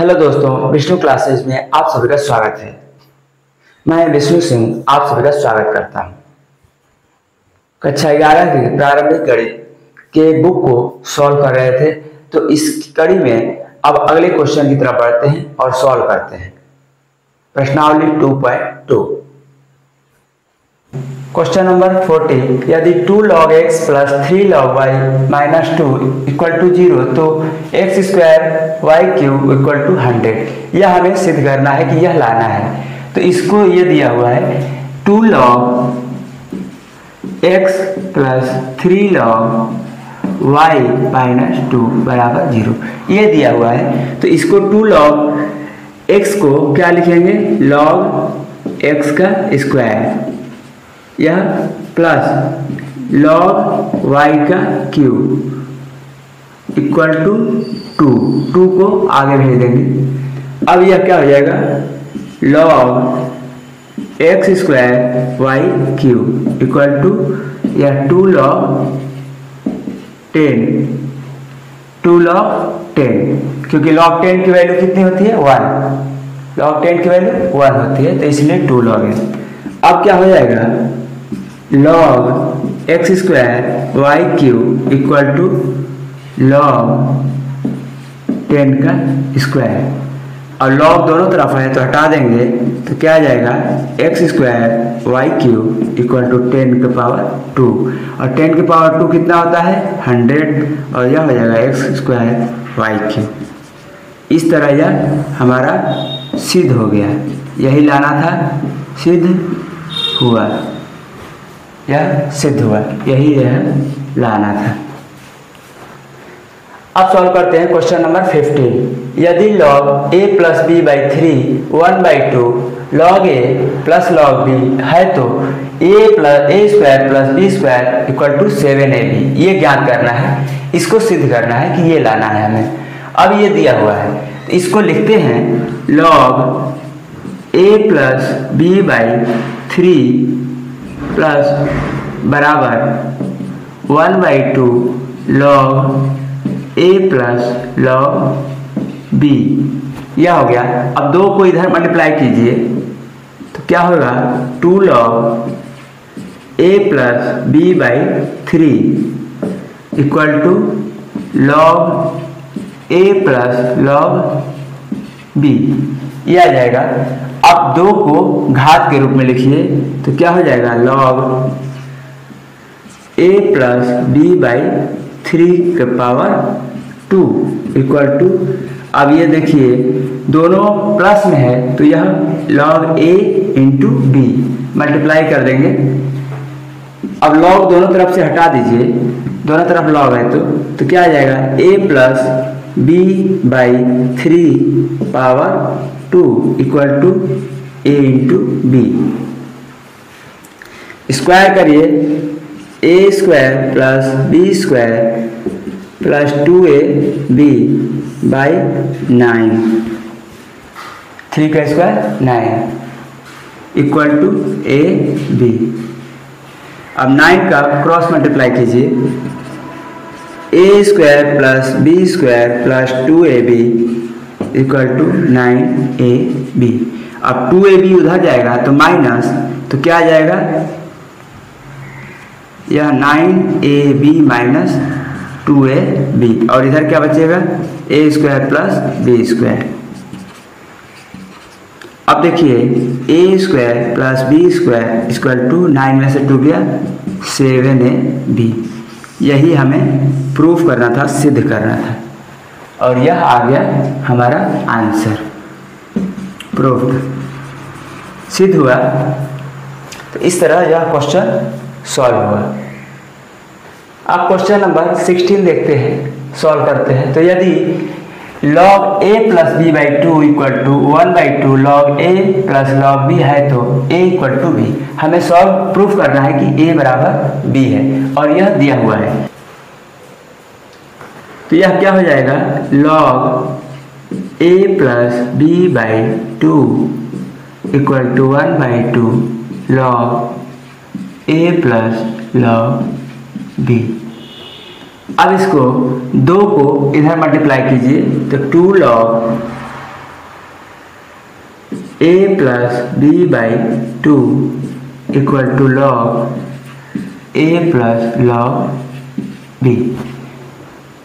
Hello दोस्तों, Vishnu classes में आप सभी का स्वागत है। मैं विष्णु सिंह आप सभी का स्वागत करता हूं। कक्षा 11 की प्रारंभिक गणित के बुक को सॉल्व कर रहे थे, तो इस कड़ी में अब अगले क्वेश्चन की तरफ बढ़ते हैं और सॉल्व करते हैं। प्रश्नावली 2.2 क्वेश्चन नंबर 40, यदि 2 log x plus 3 log y minus 2 equal to 0 तो x square Y cube equal to 100। यह हमें सिद्ध करना है कि यह लाना है। तो इसको ये दिया हुआ है 2 log x plus 3 log y minus 2 बराबर 0, ये दिया हुआ है। तो इसको 2 log x को क्या लिखेंगे, log x का स्क्वायर, यह प्लस log y का क्यूब इक्वल टू 2 को आगे भेज देंगे। अब यह क्या हो जाएगा, log x square Y cube equal to यह 2 log 10, क्योंकि log 10 की वैल्यू कितनी होती है, 1। log 10 की वैल्यू 1 होती है, तो इसलिए 2 log है। अब क्या हो जाएगा, log x square Y cube equal to log 10 का स्क्वायर, और log दोनों तरफ है तो हटा देंगे, तो क्या आ जाएगा, x square Y cube equal to 10 के पावर 2, और 10 के पावर 2 कितना होता है, 100, और यह हो जाएगा x स्क्वायर वाई क्यूब। इस तरह यह हमारा सिद्ध हो गया। यही लाना था, सिद्ध हुआ, यह सिद्ध हुआ, यही यह लाना था। अब सॉल्व करते हैं क्वेश्चन नंबर 15। यदि log a plus B by 3 1/2 log a plus log b है तो a square plus b square equal to 7ab, ये ज्ञात करना है, इसको सिद्ध करना है कि ये लाना है हमें। अब ये दिया हुआ है, तो इसको लिखते हैं log a plus b by 3 plus बराबर 1/2 log a plus log b, यह हो गया। अब 2 को इधर मल्टीप्लाई कीजिए तो क्या होगा, 2 log a plus b by 3 equal to log a plus log b, यह आ जाएगा। अब 2 को घात के रूप में लिखिए तो क्या हो जाएगा, log a plus b by 3 के पावर 2 इक्वल टू, अब ये देखिए दोनों प्लस में है तो यह log a into b multiply कर देंगे। अब log दोनों तरफ से हटा दीजिए, दोनों तरफ log है तो क्या आ जाएगा, a plus b by 3 power 2 equal to a into b। Square करिए, a square plus b square plus 2ab by 9, 3 का स्क्वायर 9 इक्वल टू ab। अब 9 का क्रॉस मल्टीप्लाई कीजिए, a square plus b square plus 2ab equal to 9ab। अब 2ab उधर जाएगा तो minus, तो क्या आ जाएगा, यह 9ab माइनस 2ab, और इधर क्या बचेगा, a square plus b square. अब देखिए a square plus b square equal to 9 में से 2 गया 7ab, यही हमें प्रूफ करना था, सिद्ध करना था, और यह आ गया हमारा आंसर, प्रूफ, सिद्ध हुआ। तो इस तरह यह क्वेश्चन सॉल्व हुआ। अब क्वेश्चन नंबर 16 देखते हैं, सॉल्व करते हैं। तो यदि log a plus b by 2 equal to 1/2 log a plus log b है तो a इक्वल टू b, हमें सॉल्व प्रूफ करना है कि a बराबर b है, और यह दिया हुआ है। तो यह क्या हो जाएगा, log a plus b by 2 equal to 1/2 log a plus log b। अब इसको 2 को इधर मल्टीप्लाई कीजिए तो 2 log a plus B by 2 equal to log a plus log b।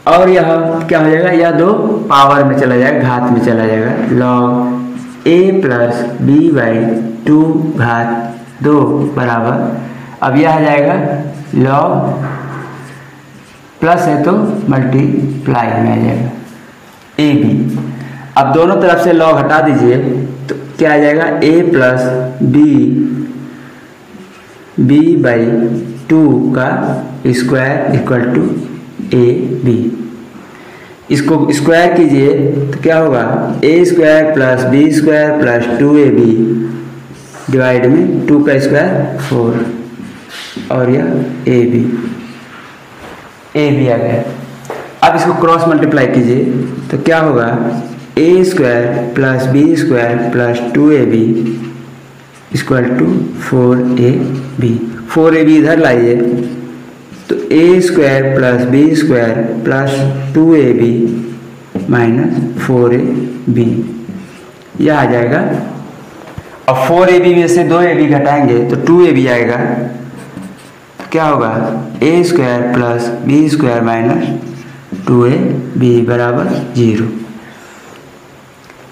और यह क्या हो जाएगा, यह 2 पावर में चला जाएगा, घात में चला जाएगा। Log a plus B by 2 घात 2 बराबर, अब यह आ जाएगा लॉग प्लस है तो मल्टीप्लाई में आ जाएगा ए बी। अब दोनों तरफ से लॉग हटा दीजिए तो क्या आ जाएगा, a प्लस बी बाई 2 का square equal to A B. इसको स्क्वायर कीजिए तो क्या होगा, a square plus B square plus 2ab divide में 2 का स्क्वायर 4 और यह ए बी आ गया। अब इसको क्रॉस मल्टीप्लाई कीजिए तो क्या होगा, a square plus B square plus 2ab equal to 4ab। 4ab इधर लाइए तो a square plus B square plus 2ab minus 4ab यह आ जाएगा। अब 4ab में से 2ab घटाएंगे तो 2ab आएगा। तो क्या होगा, a square plus B square minus 2ab बराबर 0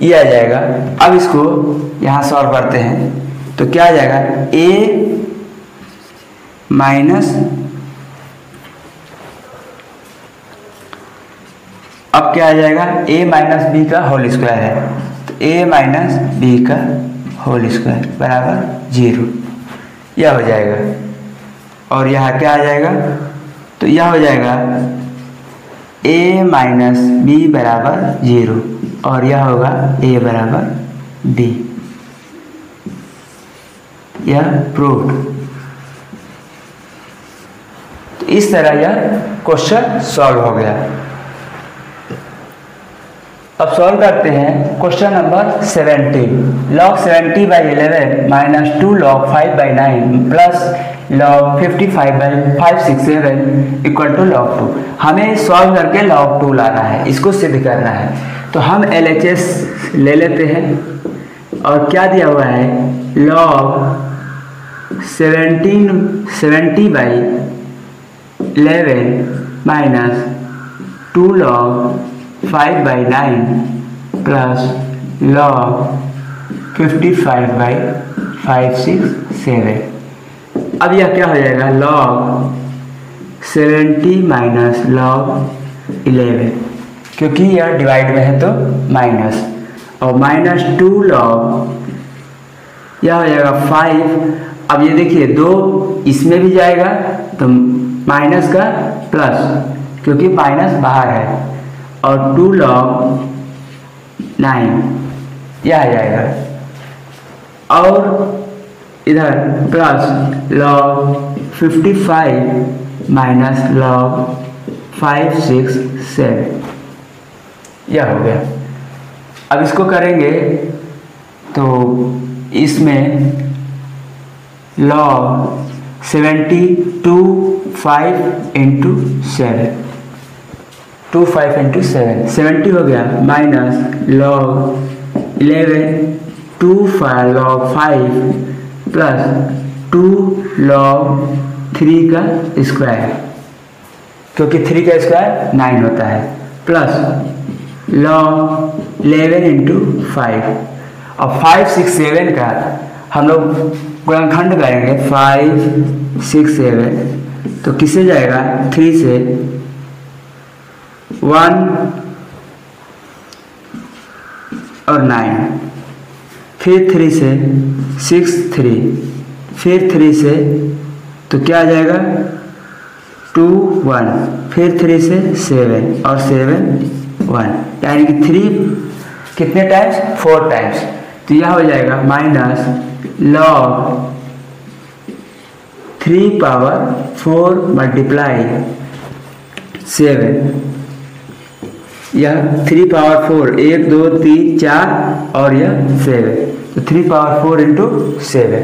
ये आ जाएगा। अब इसको यहाँ सॉल्व करते हैं तो क्या आ जाएगा, a माइनस, अब क्या आ जाएगा, a माइनस बी का होल स्क्वायर है तो a माइनस बी का होल स्क्वायर बराबर 0 यह हो जाएगा। और यहाँ क्या आ जाएगा, तो यह हो जाएगा a माइनस बी बराबर 0 और यह होगा a बराबर b। यह प्रूव्ड। तो इस तरह यह क्वेश्चन सॉल्व हो गया। अब सॉल्व करते हैं question number 17। Log 70 by 11 minus 2 log 5 by 9 plus log 55 by 567 equal to log 2। हमें सॉल्व करके लॉग 2 लाना है, इसको सिद्ध करना है। तो हम LHS ले लेते हैं और क्या दिया हुआ है, log 70 by 11 minus 2 log 5 by 9 plus log 55 by 567। अब यह क्या हो जाएगा, लॉग 70 माइनस लॉग 11, क्योंकि यह डिवाइड में है तो माइनस, और माइनस 2 लॉग यह हो जाएगा 5। अब ये देखिए 2 इसमें भी जाएगा तो माइनस का प्लस, क्योंकि माइनस बाहर है, और 2 लॉग 9 यह आ जाएगा। और इधर प्लस लॉग 55 माइनस लॉग 567 यह हो गया। अब इसको करेंगे तो इसमें लॉग 72 5 इंटू 7 2 5 इंटू 7 70 हो गया, minus log 11 2 5 log 5 plus 2 log 3 का स्क्वायर, क्योंकि 3 का स्क्वायर 9 होता है, प्लस लॉग 11 इंटू 5। और 5 6 7 का हम लोग गुणनखंड करेंगे, 5 6 7 तो किससे जाएगा, 3 से 1 और 9, फिर 3 से 6 3, फिर 3 से तो क्या आ जाएगा 2 1, फिर 3 से 7 और 7 1, यानी कि 3 कितने टाइम्स, 4 टाइम्स। तो यह हो जाएगा माइनस लॉग 3 पावर 4 मल्टीप्लाई 7, यह 3 पावर 4 1 2 3 4 और यह 7, तो 3 पावर 4 इंटू 7।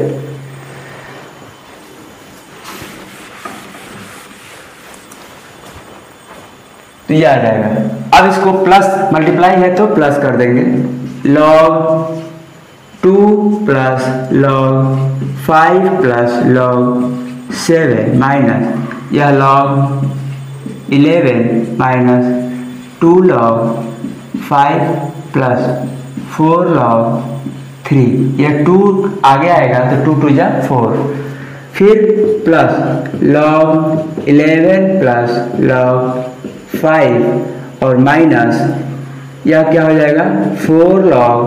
तो यह आ जाएगा। अब इसको प्लस मल्टीप्लाई है तो प्लस कर देंगे, log 2 plus log 5 plus log 7 minus यह log 11 minus 2 log 5 plus 4 log 3, यह 2 आगे आएगा तो 2 2 जा 4, फिर प्लस log 11 प्लस log 5 और माइनस यह क्या हो जाएगा 4 log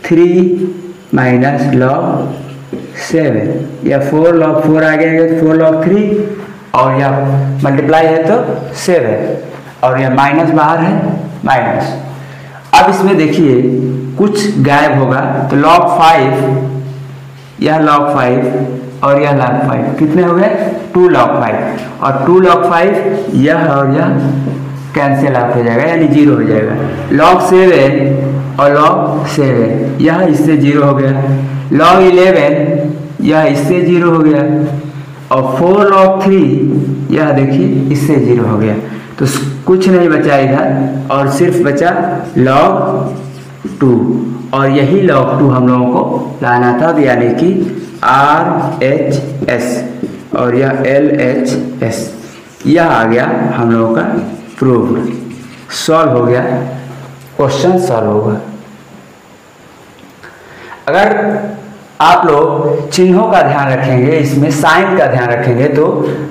3 माइनस log 7, या 4 log 4 आ गया तो 4 log 3 और यह मल्टीप्लाई है तो 7 और यह माइनस बाहर है माइनस। अब इसमें देखिए कुछ गायब होगा तो log 5, यह log 5 और यह log 5 कितने हो गए 2 log 5 और 2 log 5 यह और यह कैंसिल आउट हो जाएगा यानी 0 हो जाएगा। log 7 और log 7 यह इससे 0 हो गया, log 11 यह इससे 0 हो गया और 4 log 3 यह देखिए इससे 0 हो गया, तो कुछ नहीं बचा इधर और सिर्फ बचा log 2 और यही log 2 हम लोगों को लाना था, यानी कि RHS और यह LHS, यह आ गया हम लोगों का प्रूव, सॉल्व हो गया, क्वेश्चन सॉल्व होगा। अगर आप लोग चिन्हों का ध्यान रखेंगे, इसमें साइन का ध्यान रखेंगे तो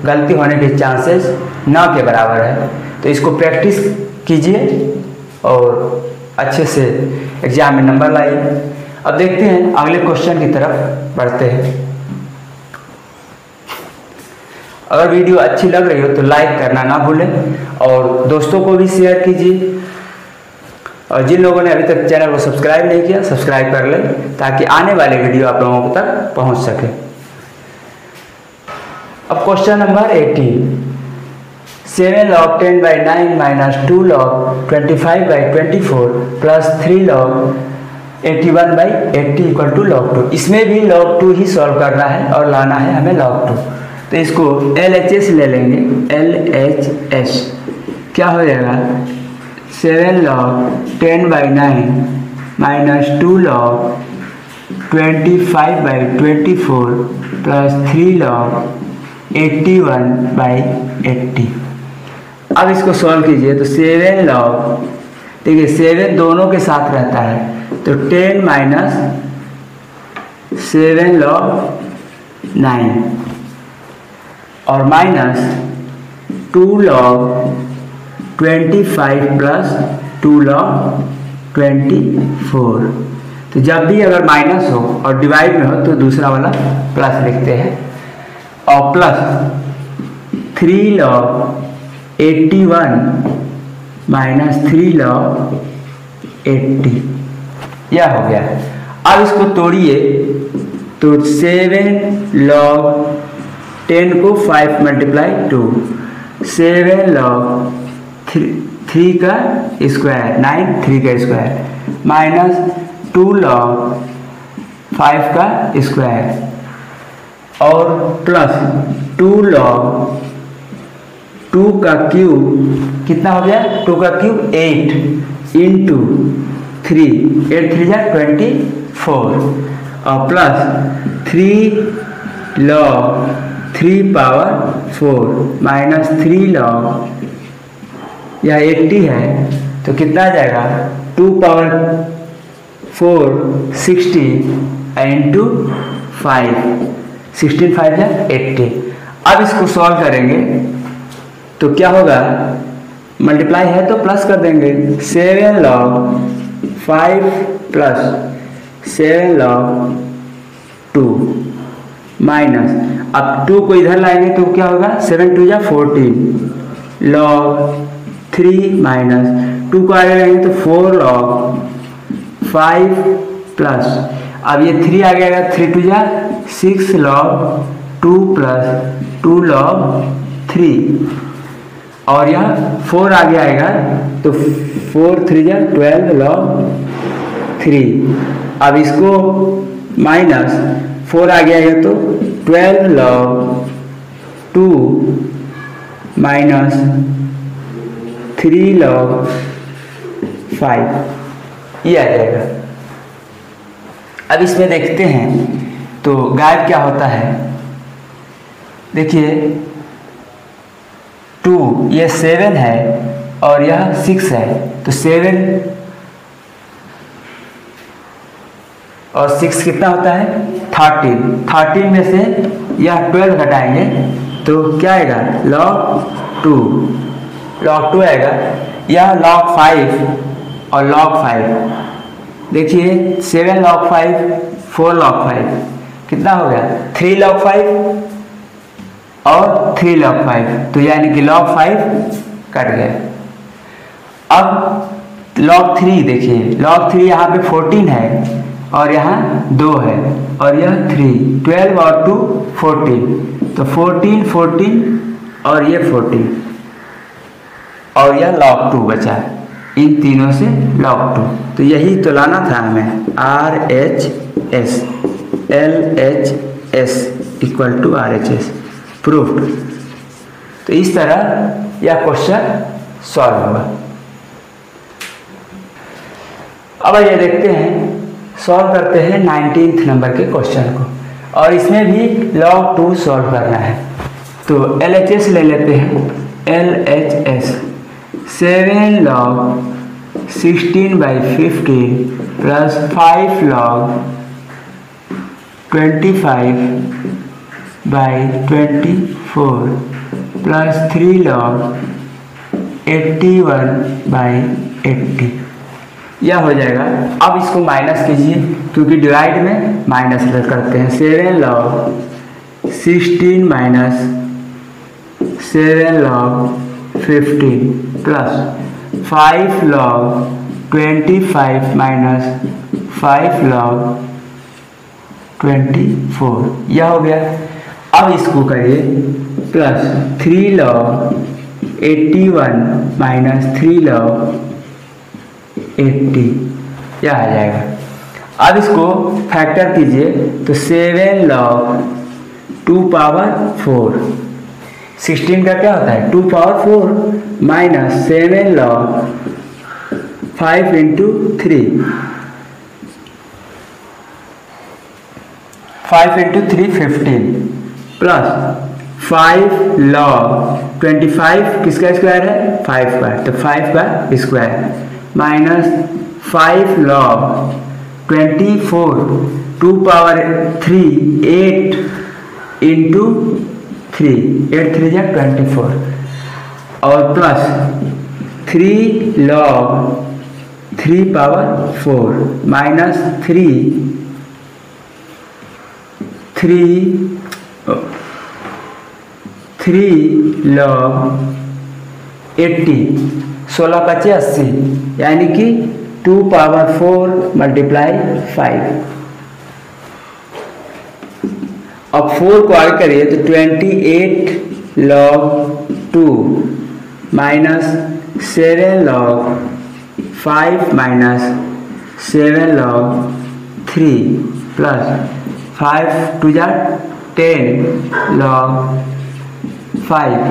गलती होने के चांसेस न के बराबर है, तो इसको प्रैक्टिस कीजिए और अच्छे से एग्जाम में नंबर लाइए। अब देखते हैं अगले क्वेश्चन की तरफ बढ़ते हैं। अगर वीडियो अच्छी लग रही हो तो लाइक करना ना भूलें और दोस्तों को भी शेयर कीजिए, और जिन लोगों ने अभी तक चैनल को सब्सक्राइब नहीं किया सब्सक्राइब कर लें ताकि आने वाले वीडियो आप लोगों तक पहुंच सके। अब question number 18, 7 log 10 by 9 minus 2 log 25 by 24 plus 3 log 81 by 80 equal to log 2। इसमें भी log 2 ही सॉल्व करना है और लाना है हमें log 2, तो इसको LHS ले लेंगे। LHS क्या हो जाएगा 7 log 10 by 9 minus 2 log 25 by 24 plus 3 log 81 by 80। अब इसको सॉल्व कीजिए तो 7 log, देखिए 7 दोनों के साथ रहता है तो 10 माइनस 7 log 9 और माइनस 2 log 25 प्लस 2 log 24। तो जब भी अगर माइनस हो और डिवाइड में हो तो दूसरा वाला प्लस लिखते हैं, और प्लस 3 log 81 माइनस 3 log 80, यह हो गया। अब इसको तोड़िए तो 7 log 10 को 5 मल्टीप्लाई 2, 7 log 3 का स्क्वायर 9, 3 का स्क्वायर माइनस 2 log 5 का स्क्वायर और प्लस 2 log 2 का क्यूब कितना हो गया 2 का क्यूब 8 इंटू 3, 8 3 जा 24 और plus 3 log 3 power 4 minus 3 log, यह 80 है तो कितना आ जाएगा 2 पावर 4 60 इंटू 5, 16 5 जा 80। अब इसको सॉल्व करेंगे तो क्या होगा, मल्टीप्लाई है तो प्लस कर देंगे, 7 log 5 प्लस 7 log 2 माइनस, अब 2 को इधर लाएंगे तो क्या होगा 7 2 जा 14 log 3 माइनस 2 को आगे लाएंगे तो 4 log 5 प्लस, अब ये 3 आ गया 3 2 जा 6 log 2 प्लस 2 log 3 और यह 4 आगे आएगा तो 4 3 जा 12 log 3। अब इसको माइनस 4 आगे आएगा तो 12 log 2 माइनस 3 log 5, ये आ जाएगा। अब इसमें देखते हैं तो गायब क्या होता है। देखिए 2, ये 7 है और यह 6 है, तो 7 और 6 कितना होता है 13 में से यह 12 घटाएंगे तो क्या आएगा log 2 आएगा। यह log 5 और log 5 देखिए 7 log 5 4 log 5 कितना हो गया 3 log 5 और 3 log 5, तो यानी कि log 5 कट गया। अब log 3 देखिए log 3 यहाँ पे 14 है और यहाँ 2 है और यह 3, 12 और 2 14, तो 14 और ये 14 और यह log 2 बचा, इन तीनों से log 2। तो यही तो लाना था हमें RHS LHS equal to RHS proofed. तो इस तरह यह क्वेश्चन सॉल्व होगा। अब ये देखते हैं, सॉल्व करते हैं 19th नंबर के क्वेश्चन को, और इसमें भी log 2 सॉल्व करना है। तो LHS ले लेते हैं। LHS 7 log 16/15 plus 5 log 25/24 plus 3 log 81/80 यह हो जाएगा। अब इसको माइनस कीजिए क्योंकि डिवाइड में माइनस करते हैं। 7 log 16 minus 7 log 15 plus 5 log 25 minus 5 log 24 यह हो गया। अब इसको करिए प्लस 3 log 81 माइनस 3 log 80 यह आ जाएगा। अब इसको फैक्टर कीजिए तो 7 log 2 पावर 4, 16 का क्या होता है 2 power 4 minus 7 log 5 into 3, 5 into 3 15 plus 5 log 25 किसका स्क्वायर है 5 का, तो 5 का square minus 5 log 24 2 power 3 8 into 3 8 3 जा 24 और plus 3 log 3 power 4 minus 3 log 80 16 × 80 यानी कि 2 पावर 4 मल्टीप्लाई 5। अब 4 को आगे करिए तो 28 log 2 minus 7 log 5 minus 7 log 3 plus 5 2 जा 10 log 5।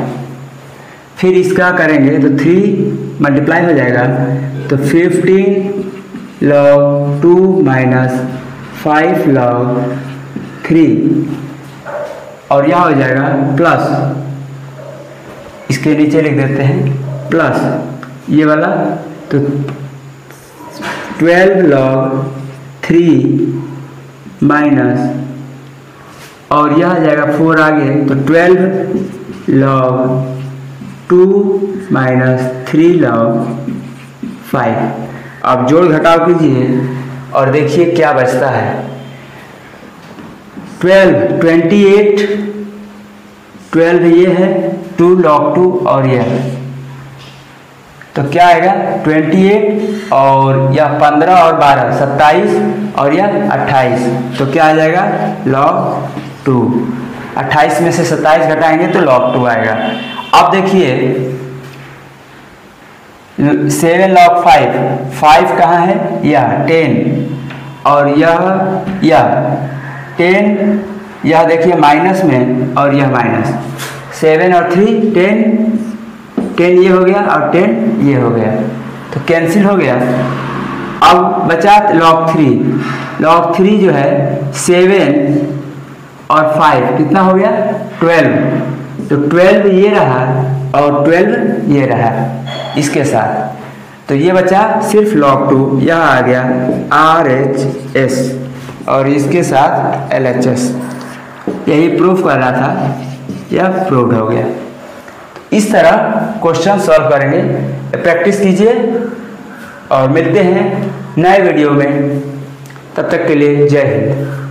फिर इसका करेंगे तो 3 मल्टीप्लाई हो जाएगा तो 15 log 2 माइनस 5 log 3 और यह हो जाएगा प्लस, इसके नीचे लिख देते हैं प्लस ये वाला तो 12 log 3 माइनस और यह आ जाएगा 4 आगे तो 12 log 2 माइनस 3 log 5। अब जोड़ घटाव कीजिए और देखिए क्या बचता है 28 12 ये है 2 log 2 और यह तो क्या आएगा 28 और यह 15 और 12 27 और यह 28 तो क्या आ जाएगा log 2। 28 में से 27 घटाएंगे तो log 2 आएगा। अब देखिए 7 log 5 कहाँ है यह 10 और यह 10 यह देखिए माइनस में और यह माइनस 7 और 3 10 ये हो गया और 10 ये हो गया तो कैंसिल हो गया। अब बचा log 3। log 3 जो है 7 और 5 कितना हो गया 12। तो 12 ये रहा और 12 ये रहा इसके साथ। तो ये बचा सिर्फ log 2, यहाँ आ गया RHS और इसके साथ LHS। यही प्रूफ कर रहा था, यह प्रूव हो गया। इस तरह क्वेश्चन सॉल्व करेंगे, प्रैक्टिस कीजिए और मिलते हैं नए वीडियो में। तब तक के लिए जय हिंद।